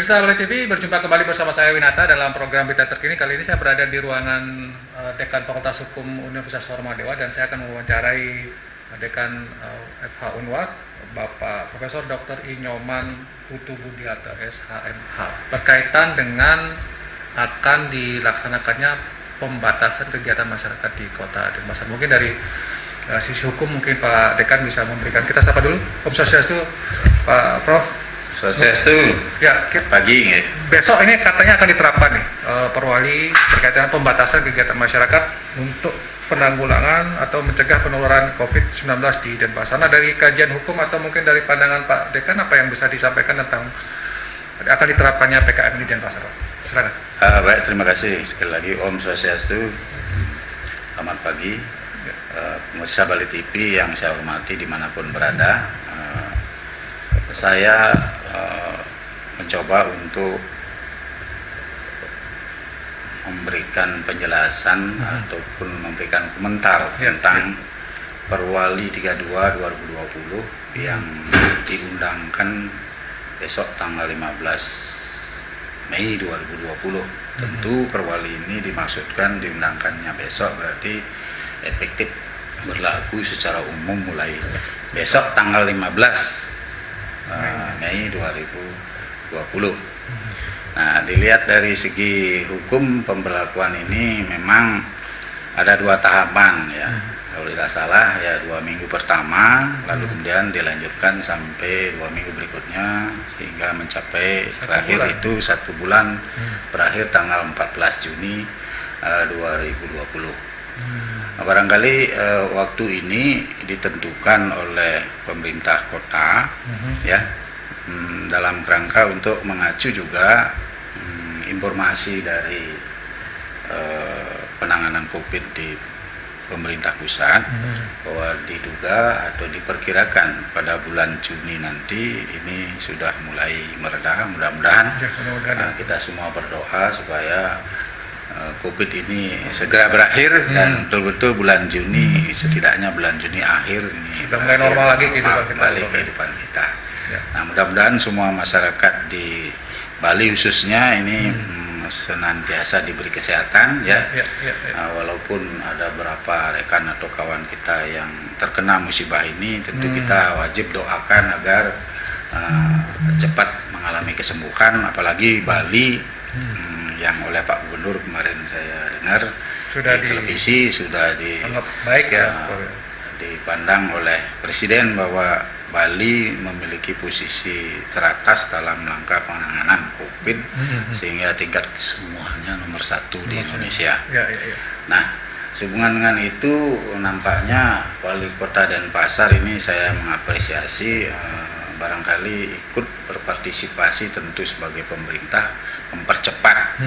Pemirsa Oleh TV, berjumpa kembali bersama saya Winata dalam program Berita Terkini. Kali ini saya berada di ruangan Dekan Fakultas Hukum Universitas Formadewa dan saya akan mewawancarai Dekan FH Unwad, Bapak Profesor Dr. I Nyoman Putu Budiarto SHMH, berkaitan dengan akan dilaksanakannya pembatasan kegiatan masyarakat di Kota Denpasar. Mungkin dari sisi hukum mungkin Pak Dekan bisa memberikan, kita sapa dulu. Om Swastiastu, Pak Prof. Swastiastu. Ya, Pagi ya. Besok ini katanya akan diterapkan nih Perwali berkaitan dengan pembatasan kegiatan masyarakat untuk penanggulangan atau mencegah penularan COVID-19 di Denpasar. Nah, dari kajian hukum atau mungkin dari pandangan Pak Dekan, apa yang bisa disampaikan tentang akan diterapkannya PKM di Denpasar? Silakan. Baik, terima kasih sekali lagi. Om Swastiastu. Selamat pagi. Pemirsa Bali TV yang saya hormati dimanapun berada. Saya mencoba untuk memberikan penjelasan ataupun memberikan komentar tentang Perwali 32 2020 yang diundangkan besok tanggal 15 Mei 2020. Tentu Perwali ini dimaksudkan diundangkannya besok berarti efektif berlaku secara umum mulai besok tanggal 15 Mei 2020. Nah, dilihat dari segi hukum pemberlakuan ini memang ada dua tahapan ya. Kalau tidak salah ya 2 minggu pertama, lalu kemudian dilanjutkan sampai 2 minggu berikutnya sehingga mencapai terakhir itu 1 bulan berakhir tanggal 14 Juni 2020. Nah, barangkali waktu ini ditentukan oleh pemerintah kota ya dalam kerangka untuk mengacu juga informasi dari penanganan COVID di pemerintah pusat bahwa diduga atau diperkirakan pada bulan Juni nanti ini sudah mulai mereda. Mudah-mudahan kita semua berdoa supaya COVID ini segera berakhir dan betul-betul bulan Juni, setidaknya bulan Juni akhir ini sudah mulai normal lagi kehidupan kita. Nah, mudah-mudahan semua masyarakat di Bali khususnya ini senantiasa diberi kesehatan ya. Walaupun ada beberapa rekan atau kawan kita yang terkena musibah ini, tentu kita wajib doakan agar cepat mengalami kesembuhan, apalagi Bali yang oleh Pak Gubernur kemarin saya dengar sudah di televisi sudah baik ya, dipandang oleh Presiden bahwa Bali memiliki posisi teratas dalam langkah penanganan COVID sehingga tingkat kesembuhannya nomor 1 di Indonesia. Nah, sehubungan dengan itu nampaknya Wali Kota Denpasar ini saya mengapresiasi barangkali ikut berpartisipasi tentu sebagai pemerintah mempercepat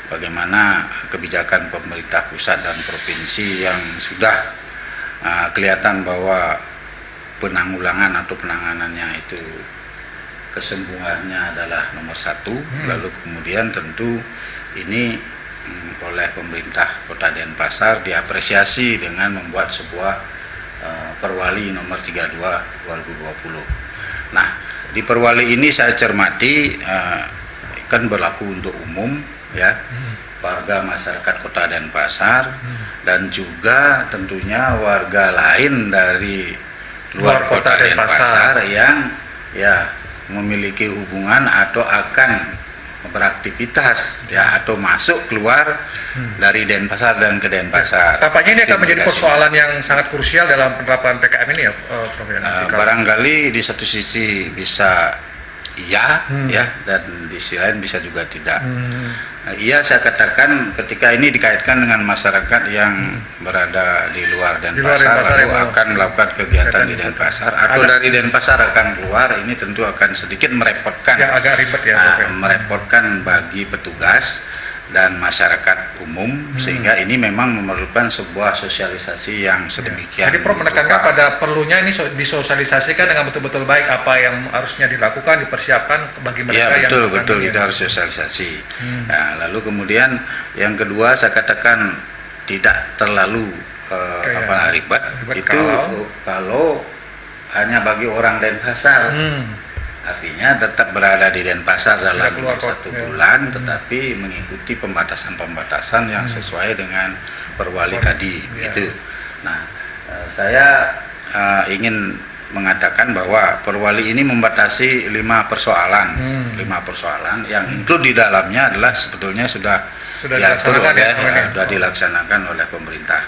bagaimana kebijakan pemerintah pusat dan provinsi yang sudah kelihatan bahwa penanggulangan atau penanganannya itu kesembuhannya adalah nomor 1. Lalu kemudian tentu ini oleh pemerintah Kota Denpasar diapresiasi dengan membuat sebuah Perwali nomor 32 2020. Nah, di Perwali ini saya cermati kan berlaku untuk umum ya, warga masyarakat Kota Denpasar dan juga tentunya warga lain dari luar Kota Denpasar yang ya memiliki hubungan atau akan beraktivitas ya atau masuk keluar dari Denpasar dan ke Denpasar. Tampaknya ini akan menjadi persoalan yang sangat krusial dalam penerapan PKM ini ya, Prof. Barangkali di satu sisi bisa iya ya, dan di sisi lain bisa juga tidak. Iya, saya katakan ketika ini dikaitkan dengan masyarakat yang berada di luar Denpasar lalu akan melakukan kegiatan di Denpasar atau dari Denpasar akan keluar, ini tentu akan sedikit merepotkan ya, agak ribet ya, merepotkan bagi petugas dan masyarakat umum sehingga ini memang memerlukan sebuah sosialisasi yang sedemikian. Jadi Prof menekankan pada perlunya ini disosialisasikan dengan betul-betul baik apa yang harusnya dilakukan, dipersiapkan bagi mereka ya, betul, yang betul itu harus sosialisasi. Nah, lalu kemudian yang kedua saya katakan tidak terlalu ribet itu kalau hanya bagi orang Denpasar Artinya tetap berada di Denpasar dalam Tidak keluar satu ya. bulan, tetapi mengikuti pembatasan-pembatasan yang sesuai dengan perwali tadi, Ya. gitu. Nah, saya ingin mengatakan bahwa perwali ini membatasi 5 persoalan, 5 persoalan yang include di dalamnya adalah sebetulnya sudah diatur dilaksanakan oleh, sudah dilaksanakan oleh pemerintah.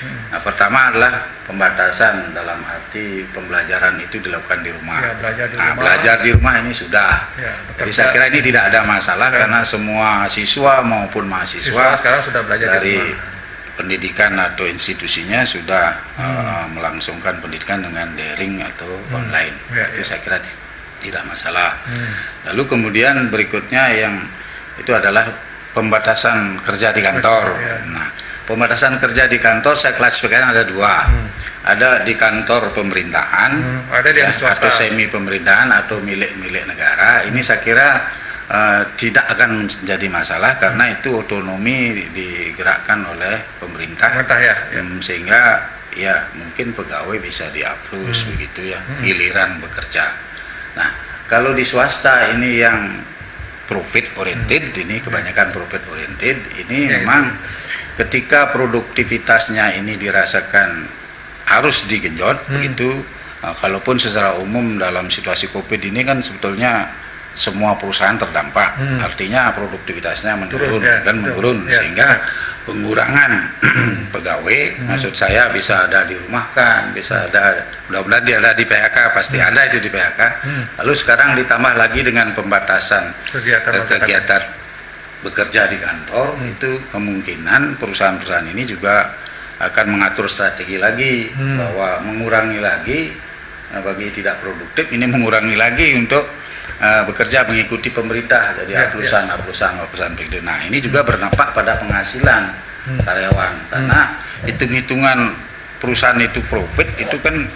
Nah, pertama adalah pembatasan dalam arti pembelajaran itu dilakukan di rumah. Ya, belajar di Nah, rumah. belajar di rumah ini sudah. Ya, Jadi saya kira ini tidak ada masalah karena semua siswa maupun siswa mahasiswa sekarang sudah belajar dari di rumah. pendidikan atau institusinya sudah melangsungkan pendidikan dengan daring atau online. Ya, Itu ya. saya kira tidak masalah. Lalu kemudian berikutnya yang itu adalah pembatasan kerja di kantor. Ya. Nah, pembatasan kerja di kantor saya klasifikasikan ada 2. Ada di kantor pemerintahan, Ada di ya, swasta. atau semi pemerintahan atau milik negara. Ini saya kira tidak akan menjadi masalah karena itu otonomi digerakkan oleh pemerintah. Pemerintah ya. Sehingga ya mungkin pegawai bisa diaplus begitu ya, giliran bekerja. Nah, kalau di swasta ini yang profit oriented, ini kebanyakan profit oriented, ini Ya, memang ketika produktivitasnya ini dirasakan harus digenjot begitu. Kalaupun secara umum dalam situasi Covid ini kan sebetulnya semua perusahaan terdampak, artinya produktivitasnya menurun Turun, ya, dan betul. menurun, Ya, sehingga pengurangan pegawai maksud saya bisa ada dirumahkan, bisa ada, mudah-mudahan dia ada di PHK, pasti ada itu di PHK. Lalu sekarang ditambah lagi dengan pembatasan kegiatan bekerja di kantor, itu kemungkinan perusahaan-perusahaan ini juga akan mengatur strategi lagi bahwa mengurangi lagi bagi tidak produktif, ini mengurangi lagi untuk bekerja mengikuti pemerintah, jadi aplusan begitu. Nah, ini juga berdampak pada penghasilan karyawan karena hitung-hitungan perusahaan itu profit itu kan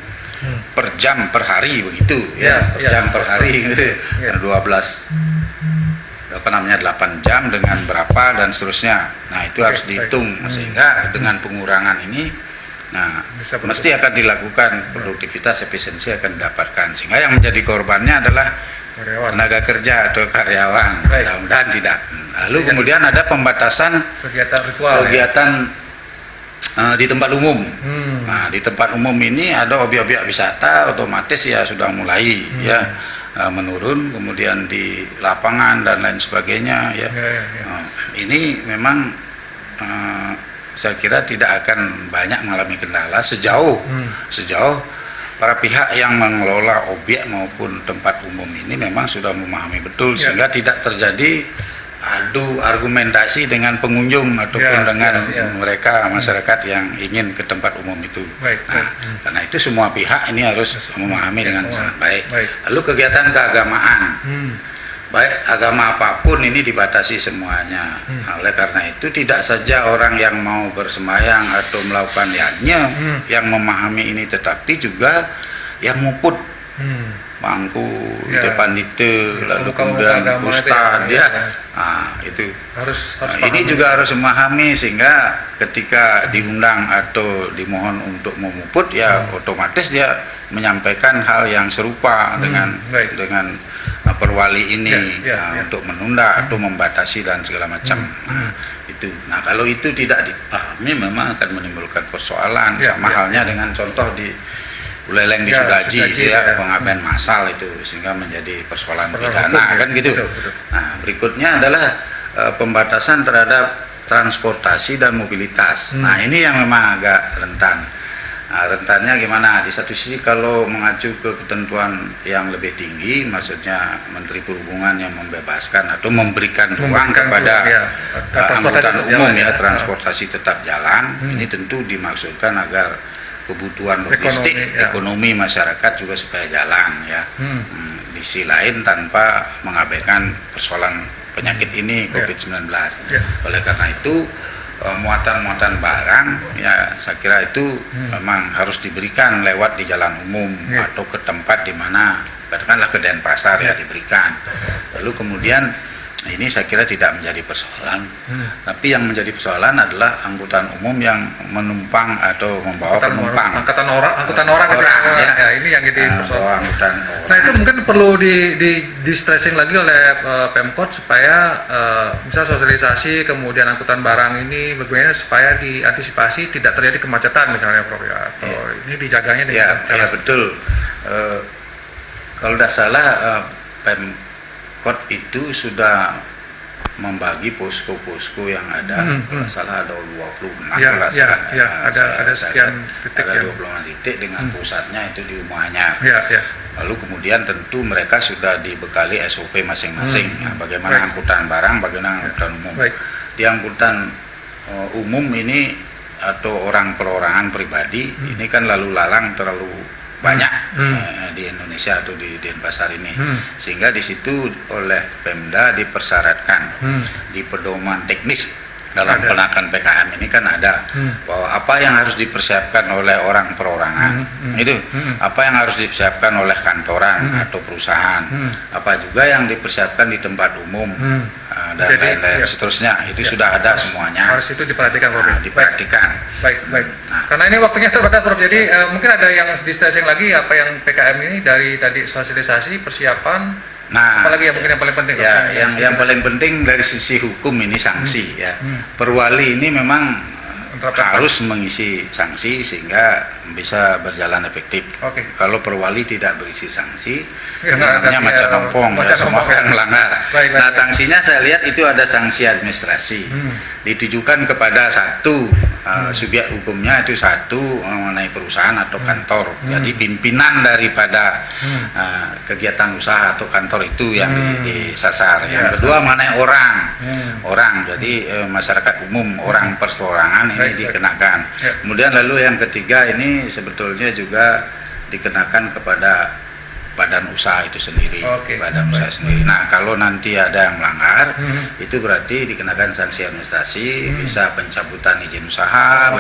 per jam per hari begitu ya, per jam per hari gitu. 8 jam dengan berapa dan seterusnya. Nah, itu harus dihitung sehingga dengan pengurangan ini mesti akan dilakukan produktivitas, efisiensi akan didapatkan, sehingga yang menjadi korbannya adalah tenaga kerja atau karyawan. Mudah-mudahan tidak. Lalu kemudian ada pembatasan kegiatan di tempat umum. Nah, di tempat umum ini ada objek-objek wisata, otomatis ya sudah mulai menurun, kemudian di lapangan dan lain sebagainya ya. Ini memang saya kira tidak akan banyak mengalami kendala sejauh para pihak yang mengelola objek maupun tempat umum ini memang sudah memahami betul sehingga tidak terjadi adu argumentasi dengan pengunjung ataupun dengan mereka masyarakat yang ingin ke tempat umum itu. Karena itu semua pihak ini harus memahami dengan sangat baik. Lalu kegiatan keagamaan, baik agama apapun ini dibatasi semuanya. Oleh karena itu tidak saja orang yang mau bersembahyang atau melakukan yajnya yang memahami ini, tetapi juga yang muput bangku depan itu, lalu kemudian ustadz itu harus ini juga harus memahami, sehingga ketika diundang atau dimohon untuk memuput ya otomatis dia menyampaikan hal yang serupa dengan perwali ini untuk menunda atau membatasi dan segala macam. Itu. Nah, kalau itu tidak dipahami memang akan menimbulkan persoalan, sama halnya dengan contoh di Buleleng di Sudaji ya, pengabaian massal itu sehingga menjadi persoalan pidana kan gitu. Nah, berikutnya adalah pembatasan terhadap transportasi dan mobilitas. Nah, ini yang memang agak rentan. Nah, rentannya gimana? Di satu sisi kalau mengacu ke ketentuan yang lebih tinggi, maksudnya Menteri Perhubungan yang membebaskan atau memberikan ruang kepada angkutan umum ya, transportasi tetap jalan. Ini tentu dimaksudkan agar kebutuhan logistik, ekonomi masyarakat juga supaya jalan ya. Di sisi lain tanpa mengabaikan persoalan penyakit ini COVID-19. Oleh karena itu muatan-muatan barang ya saya kira itu memang harus diberikan lewat di jalan umum atau ke tempat di mana katakanlah ke Denpasar ya diberikan. Lalu kemudian ini saya kira tidak menjadi persoalan. Tapi yang menjadi persoalan adalah angkutan umum yang menumpang atau membawa penumpang. Angkutan orang ya, ini yang jadi persoalan. Nah, itu mungkin perlu di stressing lagi oleh Pemkot supaya bisa sosialisasi, kemudian angkutan barang ini bagaimana supaya diantisipasi tidak terjadi kemacetan misalnya, Prof. Ya. Ini dijaganya dengan ya betul. Kalau tidak salah Pemkot itu sudah membagi posko-posko yang ada, kalau salah ada 26 ada sekian titik, ada 26 titik dengan pusatnya itu di rumahnya. Ya. Lalu kemudian tentu mereka sudah dibekali SOP masing-masing, bagaimana angkutan barang, bagaimana angkutan umum. Di angkutan umum ini atau orang perorangan pribadi ini kan lalu lalang terlalu banyak di Indonesia atau di Denpasar ini, sehingga di situ oleh Pemda dipersyaratkan di pedoman teknis dalam penakan PKM ini kan ada bahwa apa yang harus dipersiapkan oleh orang perorangan itu, apa yang harus dipersiapkan oleh kantoran atau perusahaan, apa juga yang dipersiapkan di tempat umum dan lain-lain seterusnya, itu sudah ada semuanya. Harus itu diperhatikan, Prof. Diperhatikan. Baik. Karena ini waktunya terbatas, Prof. Jadi mungkin ada yang di-stressing lagi apa yang PKM ini dari tadi sosialisasi, persiapan. Apalagi yang mungkin yang paling penting? Ya, yang paling penting dari sisi hukum ini sanksi ya. Perwali ini memang harus mengisi sanksi sehingga bisa berjalan efektif. Kalau perwali tidak berisi sanksi, namanya macan ompong, semua akan melanggar. Nah, sanksinya saya lihat itu ada sanksi administrasi, ditujukan kepada satu subjek hukumnya, itu satu mengenai perusahaan atau kantor. Jadi pimpinan daripada kegiatan usaha atau kantor itu yang disasar. Yang kedua mengenai orang, jadi masyarakat umum, orang perseorangan ini dikenakan. Kemudian lalu yang ketiga ini sebetulnya juga dikenakan kepada badan usaha itu sendiri, badan usaha sendiri. Nah, kalau nanti ada yang melanggar, itu berarti dikenakan sanksi administrasi, bisa pencabutan izin usaha,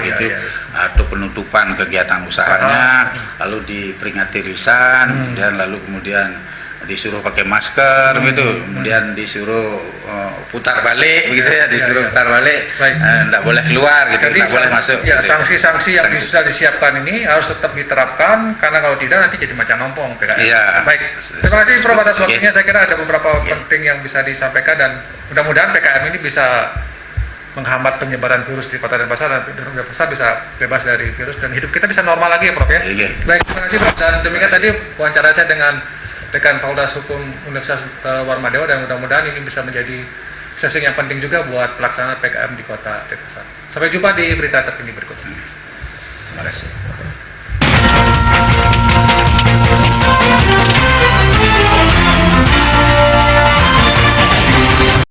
atau penutupan kegiatan usahanya, lalu diperingati lisan, dan lalu kemudian disuruh pakai masker kemudian disuruh putar balik disuruh putar balik, tidak boleh keluar tidak boleh masuk. Sanksi-sanksi yang sudah disiapkan ini harus tetap diterapkan, karena kalau tidak nanti jadi macan ompong. Baik, terima kasih Prof atas waktunya. Saya kira ada beberapa penting yang bisa disampaikan, dan mudah-mudahan PKM ini bisa menghambat penyebaran virus di Kota Denpasar, dan Denpasar bisa bebas dari virus dan hidup kita bisa normal lagi ya, Prof ya. Baik, terima kasih Prof. Dan demikian tadi wawancara saya dengan Dekan Fakultas Hukum Universitas Warmadewa, dan mudah-mudahan ini bisa menjadi sesi yang penting juga buat pelaksanaan PKM di Kota Denpasar. Sampai jumpa di berita terkini berikutnya. Terima kasih.